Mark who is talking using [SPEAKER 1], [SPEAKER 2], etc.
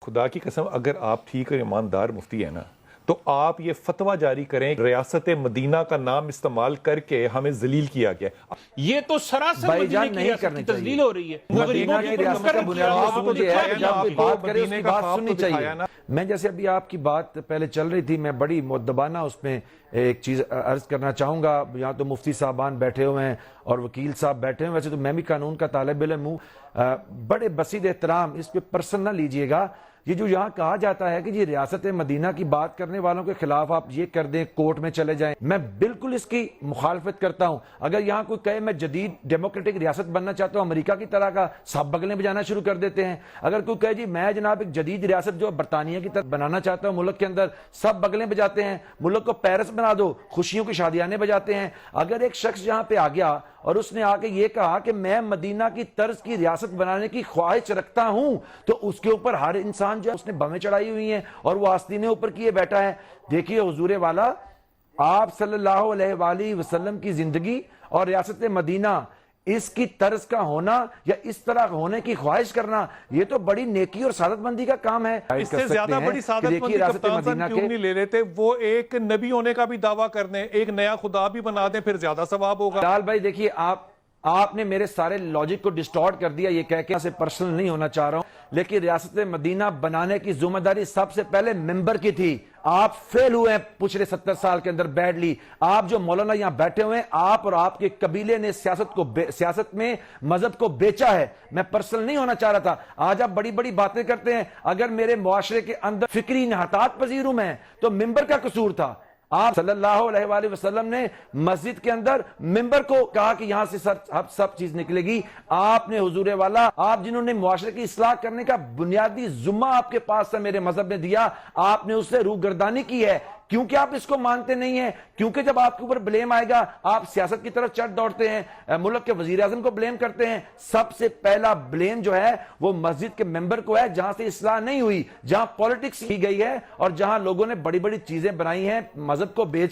[SPEAKER 1] خدا کی قسم اگر آپ ٹھیک اور ایماندار مفتی ہیں نا تو آپ یہ فتویٰ جاری کریں ریاست مدینہ کا نام استعمال کر کے ہمیں ذلیل کیا گیا.
[SPEAKER 2] یہ تو سراسر مدینہ کی ریاست کی تذلیل ہو رہی ہے.
[SPEAKER 3] مدینہ کی ریاست کا بنیادی اصول یہ ہے کہ جب کوئی بات کرے اس کی بات سننی چاہیے. میں جیسے ابھی آپ کی بات پہلے چل رہی تھی میں بڑی مؤدبانہ اس میں ایک چیز عرض کرنا چاہوں گا. یہاں تو مفتی صاحبان بیٹھے ہوئے ہیں اور وکیل صاحب بیٹھے ہوئے ہیں. ویسے تو میں بھی قانون کا طالب علم ہوں. بڑے بسیط احترام اس پہ پرسن نہ لیجئے گا. یہ جو یہاں کہا جاتا ہے کہ یہ ریاست مدینہ کی بات کرنے والوں کے خلاف آپ یہ کر دیں کورٹ میں چلے جائیں, میں بالکل اس کی مخالفت کرتا ہوں. اگر یہاں کوئی کہے میں جدید ڈیموکریٹک ریاست بننا چاہتا ہوں, امریکہ کی طرح کا سب بغلیں بجانا شروع کر دیتے ہیں. اگر کوئی کہے جی میں جناب ایک جدید ریاست جو برطانیہ کی طرح بنانا چاہتا ہوں ملک کے اندر, سب بغلیں بجاتے ہیں, ملک کو پیرس بنا دو, خوشیوں کی شادیانے بجاتے ہیں. اگر ایک شخص یہاں پہ آ گیا اور اس نے آ کے یہ کہا کہ میں مدینہ کی طرز کی ریاست بنانے کی خواہش رکھتا ہوں, تو اس کے اوپر ہر انسان جو اس نے بمیں چڑھائی ہوئی ہیں اور وہ آستینے اوپر کیے بیٹھا ہے. دیکھیے حضور والا آپ صلی اللہ علیہ وآلہ وسلم کی زندگی اور ریاست مدینہ اس کی طرز کا ہونا یا اس طرح ہونے کی خواہش کرنا, یہ تو بڑی نیکی اور سعادت مندی کا کام ہے.
[SPEAKER 1] اس سے زیادہ بڑی سعادت مندی کپتان صاحب کیوں نہیں لے لیتے؟ وہ ایک نبی ہونے کا بھی دعویٰ کر دیں, ایک نیا خدا بھی بنا دیں, پھر زیادہ ثواب ہوگا.
[SPEAKER 3] لال بھائی دیکھیے آپ نے میرے سارے لاجک کو ڈسٹارٹ کر دیا. یہ کہہ کے سے پرسنل نہیں ہونا چاہ رہا ہوں, لیکن ریاست مدینہ بنانے کی ذمہ داری سب سے پہلے ممبر کی تھی. آپ فیل ہوئے ہیں پچھلے 70 سال کے اندر بیڈلی. آپ جو مولانا یہاں بیٹھے ہوئے ہیں, آپ اور آپ کے قبیلے نے سیاست میں مذہب کو بیچا ہے. میں پرسنل نہیں ہونا چاہ رہا تھا. آج آپ بڑی بڑی باتیں کرتے ہیں. اگر میرے معاشرے کے اندر فکری انحطاط پذیر ہوں میں, تو ممبر کا قصور تھا. آپ صلی اللہ علیہ وآلہ وسلم نے مسجد کے اندر ممبر کو کہا کہ یہاں سے سب چیز نکلے گی. آپ نے حضور والا, آپ جنہوں نے معاشرے کی اصلاح کرنے کا بنیادی ذمہ آپ کے پاس سے میرے مذہب نے دیا, آپ نے اس سے روگردانی کی ہے. کیونکہ آپ اس کو مانتے نہیں ہیں, کیونکہ جب آپ کے اوپر بلیم آئے گا آپ سیاست کی طرف چڑھ دوڑتے ہیں, ملک کے وزیر اعظم کو بلیم کرتے ہیں. سب سے پہلا بلیم جو ہے وہ مسجد کے ممبر کو ہے, جہاں سے اصلاح نہیں ہوئی, جہاں پالیٹکس کی گئی ہے اور جہاں لوگوں نے بڑی بڑی چیزیں بنائی ہیں مذہب کو بیچ